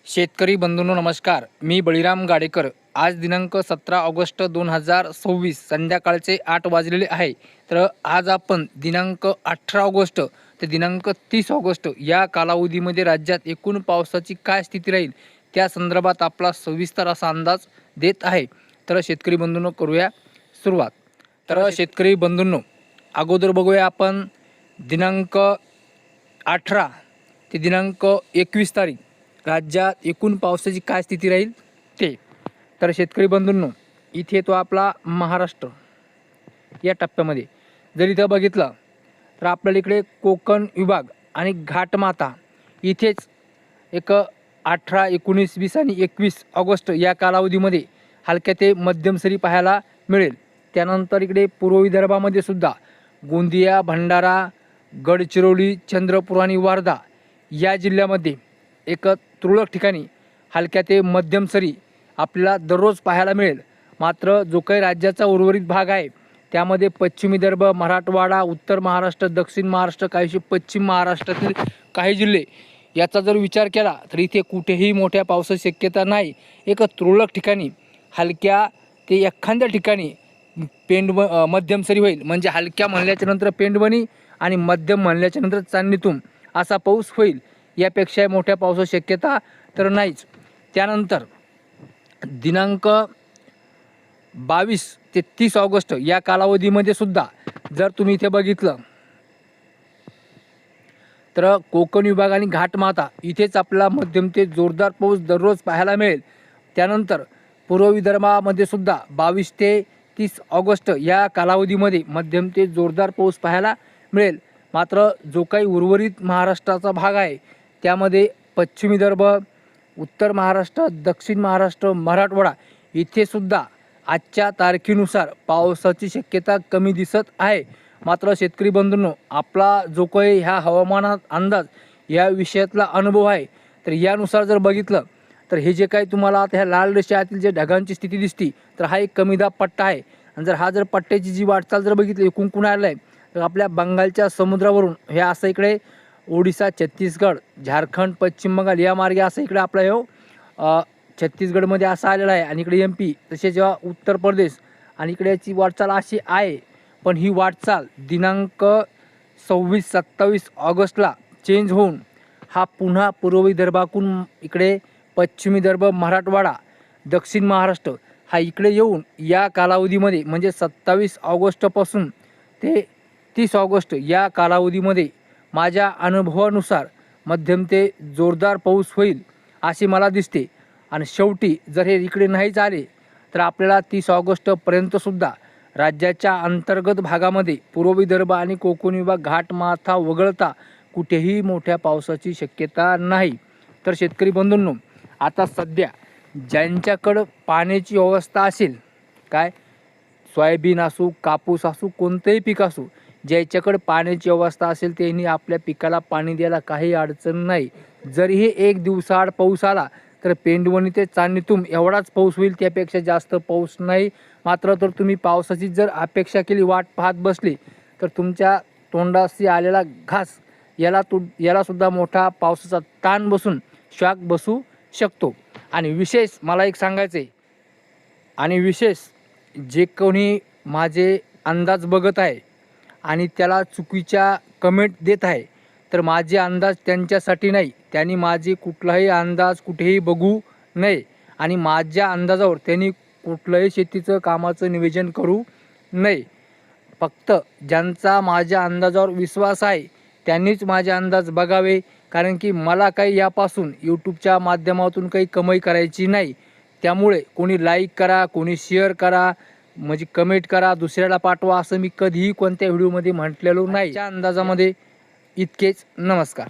शेतकरी बंधूंनो नमस्कार. मी बळीराम गाडेकर. आज दिनांक 17 ऑगस्ट 2026 संध्याकाळचे 8 वाजलेले आहे. तर आज आपण दिनांक 18 ऑगस्ट ते दिनांक 30 ऑगस्ट या कालावधीमध्ये राज्यात एकूण पावसाची काय स्थिती राहील त्या संदर्भात आपला सविस्तर असा अंदाज देत आहे. तर शेतकरी बंधूंनो करूया सुरुवात. तर शेतकरी बंधूंनो अगोदर बघूया आपण दिनांक 18 ते दिनांक 21 तारीख राज्यात एकूण पावसाची काय स्थिती राहील ते. तर शेतकरी बंधूंनो इथे तो आपला महाराष्ट्र या टप्प्यामध्ये जर इथं बघितलं तर आपल्याला इकडे कोकण विभाग आणि घाटमाथा इथेच एक 18, 19, 20 आणि 21 ऑगस्ट या कालावधीमध्ये हलक्या ते मध्यम सरी पाहायला मिळेल. त्यानंतर इकडे पूर्व विदर्भामध्ये सुद्धा गोंदिया, भंडारा, गडचिरोली, चंद्रपूर आणि वर्धा या जिल्ह्यामध्ये एक तुरळक ठिकाणी हलक्या ते मध्यम सरी आपल्याला दररोज पाहायला मिळेल. मात्र जो काही राज्याचा उर्वरित भाग आहे त्यामध्ये पश्चिम विदर्भ, मराठवाडा, उत्तर महाराष्ट्र, दक्षिण महाराष्ट्र, काहीशी पश्चिम महाराष्ट्रातील काही जिल्हे याचा जर विचार केला तर इथे कुठेही मोठ्या पावसाची शक्यता नाही. एक तुरळक ठिकाणी हलक्या ते एखाद्या ठिकाणी मध्यम सरी होईल. म्हणजे हलक्या म्हणल्याच्या नंतर पेंडवणी आणि मध्यम म्हणल्याच्या नंतर चांदणीतून असा पाऊस होईल. यापेक्षा मोठ्या पावसाची शक्यता तर नाहीच. त्यानंतर दिनांक 22 ते 30 ऑगस्ट या कालावधीमध्ये सुद्धा जर तुम्ही इथे बघितलं तर कोकण विभाग आणि घाटमाथा इथेच आपला मध्यम ते जोरदार पाऊस दररोज पाहायला मिळेल. त्यानंतर पूर्व विदर्भामध्ये सुद्धा 22 ते 30 ऑगस्ट या कालावधीमध्ये मध्यम ते जोरदार पाऊस पाहायला मिळेल. मात्र जो काही उर्वरित महाराष्ट्राचा भाग आहे त्यामध्ये पश्चिम विदर्भ, उत्तर महाराष्ट्र, दक्षिण महाराष्ट्र, मराठवाडा इथे सुद्धा आजच्या तारखेनुसार पावसाची शक्यता कमी दिसत आहे. मात्र शेतकरी बंधूंनो आपला जो काही ह्या हवामानात अंदाज या विषयातला अनुभव आहे तर यानुसार जर बघितलं तर हे जे काही तुम्हाला आता ह्या लाल रेषेतील जे ढगांची स्थिती दिसती तर हा एक कमी दाब पट्टा आहे. आणि जर हा जर पट्ट्याची जी वाटचाल जर बघितली एकूण कुणा आलं आहे तर आपल्या बंगालच्या समुद्रावरून हे असं इकडे ओडिसा, छत्तीसगड, झारखंड, पश्चिम बंगाल या मार्गे असं इकडे आपला हे छत्तीसगडमध्ये असं आलेला आहे. आणि इकडे MP तसेच जेव्हा उत्तर प्रदेश आणि इकडे याची वाटचाल अशी आहे. पण ही वाटचाल दिनांक 26, 27 ऑगस्टला चेंज होऊन हा पुन्हा पूर्व विदर्भातून इकडे पश्चिम विदर्भ, मराठवाडा, दक्षिण महाराष्ट्र हा इकडे येऊन या कालावधीमध्ये म्हणजे 27 ऑगस्टपासून ते 30 ऑगस्ट या कालावधीमध्ये माझ्या अनुभवानुसार मध्यम ते जोरदार पाऊस होईल असे मला दिसते. आणि शेवटी जर हे इकडे नाहीच आले तर आपल्याला 30 ऑगस्टपर्यंतसुद्धा राज्याच्या अंतर्गत भागामध्ये पूर्व विदर्भ आणि कोकण विभाग, घाटमाथा वगळता कुठेही मोठ्या पावसाची शक्यता नाही. तर शेतकरी बंधूंनो आता सध्या ज्यांच्याकडं पाण्याची व्यवस्था असेल, काय सोयाबीन असू, कापूस असू, कोणतंही पीक असू, ज्याच्याकडे पाण्याची व्यवस्था असेल त्यांनी आपल्या पिकाला पाणी द्यायला काही अडचण नाही. जरीही एक दिवसाआड पाऊस आला तर पेंडवणी ते चांदणीतून एवढाच पाऊस होईल, त्यापेक्षा जास्त पाऊस नाही. मात्र तर तुम्ही पावसाची जर अपेक्षा केली, वाट पाहत बसली तर तुमच्या तोंडाशी आलेला घास याला सुद्धा मोठा पावसाचा ताण बसून शॉक बसू शकतो. आणि विशेष मला एक सांगायचं आहे, आणि विशेष जे कोणी माझे अंदाज बघत आहे आणि त्याला चुकीच्या कमेंट देत आहे तर माझे अंदाज त्यांच्यासाठी नाही. त्यांनी माझे कुठलाही अंदाज कुठेही बघू नये आणि माझ्या अंदाजावर त्यांनी कुठलंही शेतीचं कामाचं नियोजन करू नये. फक्त ज्यांचा माझ्या अंदाजावर विश्वास आहे त्यांनीच माझे अंदाज बघावे. कारण की मला काही यापासून यूट्यूबच्या माध्यमातून काही कमाई करायची नाही. त्यामुळे कोणी लाईक करा, कोणी शेअर करा, म्हणजे कमेंट करा, दुसऱ्याला पाठवा असं मी कधीही कोणत्या व्हिडिओमध्ये म्हटलेलो नाही. त्या अंदाजामध्ये इतकेच. नमस्कार.